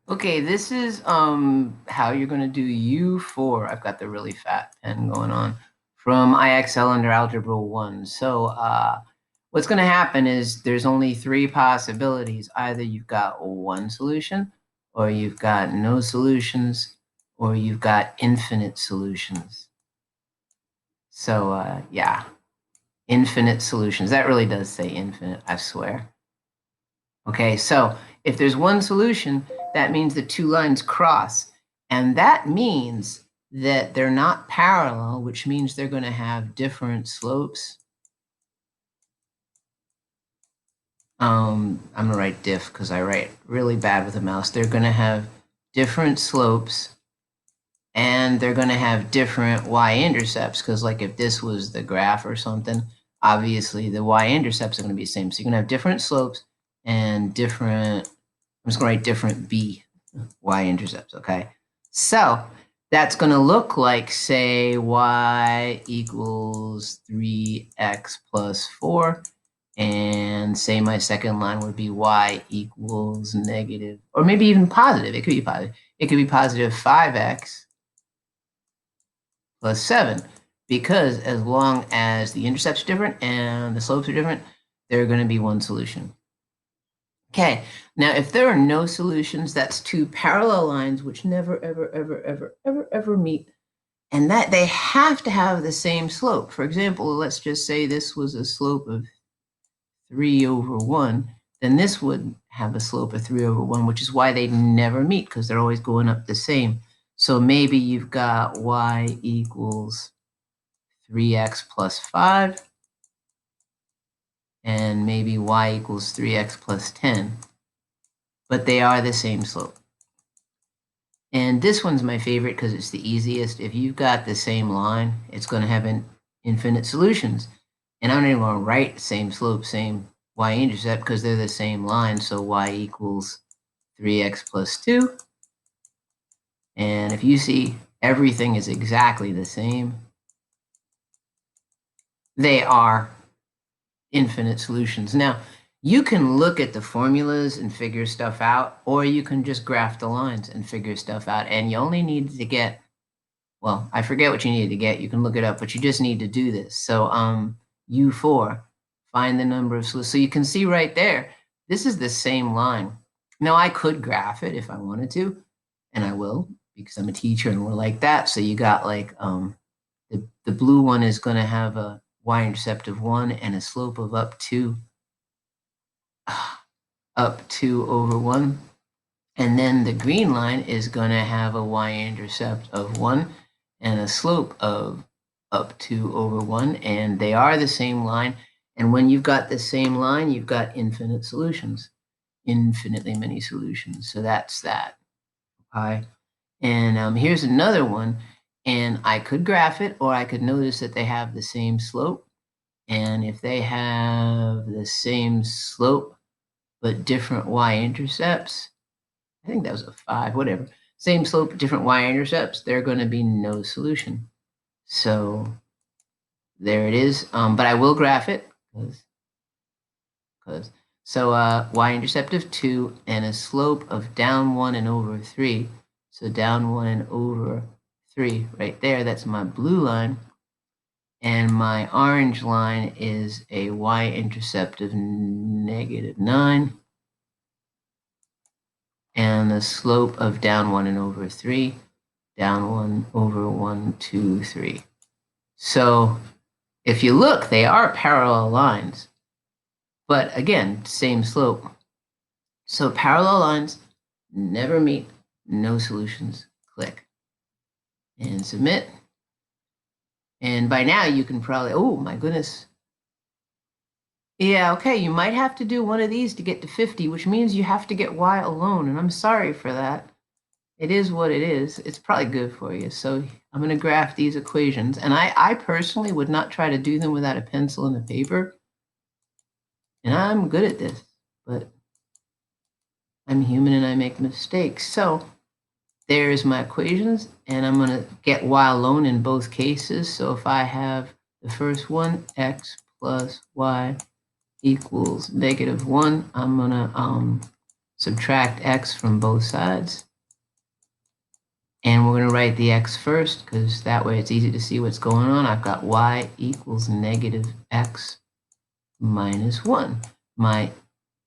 Okay, this is how you're going to do U4. I've got the really fat pen going on from IXL under Algebra 1. So what's going to happen is there's only three possibilities. Either you've got one solution, or you've got no solutions, or you've got infinite solutions. So yeah, infinite solutions. That really does say infinite, I swear. Okay, so if there's one solution, that means the two lines cross. And that means that they're not parallel, which means they're going to have different slopes. I'm going to write diff because I write really bad with a mouse. They're going to have different slopes, and they're going to have different y-intercepts because, like, if this was the graph or something, obviously the y-intercepts are going to be the same. So you're going to have different slopes and different, I'm just going to write different y-intercepts, okay? So that's going to look like, say, y equals 3x plus 4. And say my second line would be y equals negative, or maybe even positive. It could be positive. It could be positive 5x plus 7, because as long as the intercepts are different and the slopes are different, they're going to be one solution. Okay, now if there are no solutions, that's two parallel lines which never, ever, ever, ever, ever, ever meet, and that they have to have the same slope. For example, let's just say this was a slope of 3 over 1, then this would have a slope of 3 over 1, which is why they never meet, because they're always going up the same. So maybe you've got y equals 3x plus 5, and maybe y equals 3x plus 10, but they are the same slope. And this one's my favorite because it's the easiest. If you've got the same line, it's going to have infinite solutions. And I'm not even going to write same slope, same y-intercept, because they're the same line. So y equals 3x plus 2. And if you see everything is exactly the same, they are infinite solutions. Now, you can look at the formulas and figure stuff out, or you can just graph the lines and figure stuff out. And you only need to get, well, I forget what you needed to get. You can look it up, but you just need to do this. So U4, find the number of solutions. So you can see right there, this is the same line. Now, I could graph it if I wanted to, and I will, because I'm a teacher and we're like that. So you got like the blue one is going to have a y-intercept of 1 and a slope of up to over 1. And then the green line is going to have a y-intercept of 1 and a slope of up to over 1. And they are the same line. And when you've got the same line, you've got infinite solutions, infinitely many solutions. So that's that. Okay. And here's another one. And I could graph it, or I could notice that they have the same slope. And if they have the same slope, but different y-intercepts, I think that was a 5, whatever. Same slope, different y-intercepts, they're going to be no solution. So there it is. But I will graph it, because so y-intercept of 2 and a slope of down 1 and over 3. So down 1 and over 3 right there, that's my blue line. And my orange line is a y-intercept of -9. And the slope of down 1 and over 3, down 1 over 1, 2, 3. So if you look, they are parallel lines. But again, same slope. So parallel lines never meet, no solutions. Click and submit. And by now you can probably, oh my goodness. Yeah, okay, you might have to do one of these to get to 50, which means you have to get y alone, and I'm sorry for that. It is what it is. It's probably good for you. So I'm going to graph these equations, and I personally would not try to do them without a pencil and a paper, and I'm good at this, but I'm human and I make mistakes. So there's my equations, and I'm going to get y alone in both cases. So if I have the first one, x plus y equals -1, I'm going to subtract x from both sides. And we're going to write the x first because that way it's easy to see what's going on. I've got y equals negative x minus 1. My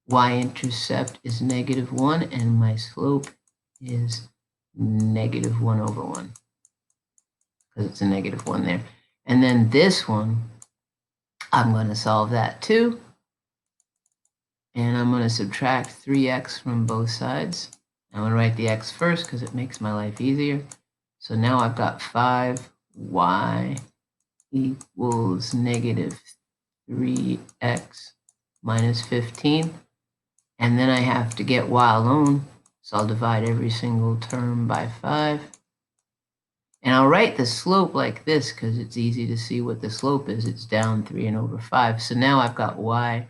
y-intercept is negative 1 and my slope is negative 1 over 1 because it's a negative 1 there. And then this one, I'm going to solve that too. And I'm going to subtract 3x from both sides. I'm going to write the x first because it makes my life easier. So now I've got 5y equals negative 3x minus 15. And then I have to get y alone. So I'll divide every single term by 5. And I'll write the slope like this because it's easy to see what the slope is. It's down 3 and over 5. So now I've got y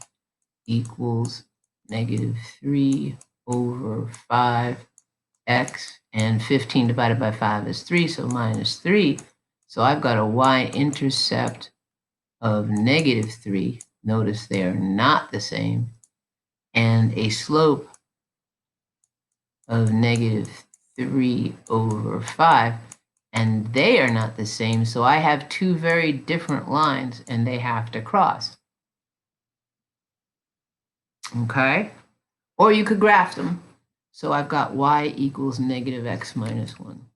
equals negative 3 over 5x, and 15 divided by 5 is 3, so minus 3. So I've got a y-intercept of negative 3. Notice they are not the same. And a slope of negative 3 over 5. And they are not the same, so I have two very different lines, and they have to cross. Okay? Or you could graph them. So I've got y equals negative x minus 1.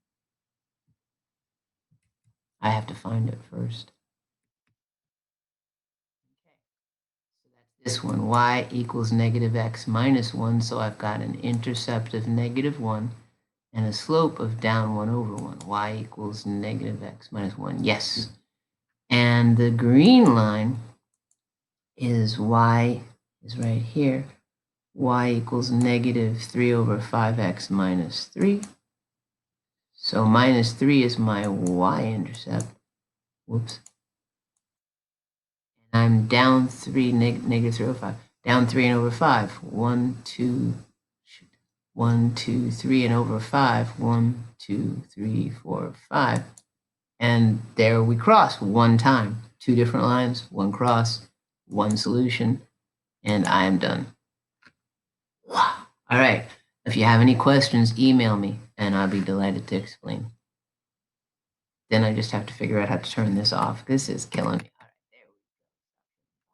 I have to find it first. Okay. So that's this one, y equals negative x minus 1. So I've got an intercept of negative 1 and a slope of down 1 over 1. Y equals negative x minus 1. Yes. And the green line is y is right here. Y equals negative 3 over 5x minus 3. So minus 3 is my y-intercept. Whoops. And I'm down 3, negative 3 over 5. Down 3 and over 5. 1, 2, 3 and over 5. 1, 2, 3, 4, 5. And there we cross one time. Two different lines, one cross, one solution, and I am done. All right. If you have any questions, email me, and I'll be delighted to explain. Then I just have to figure out how to turn this off. This is killing me.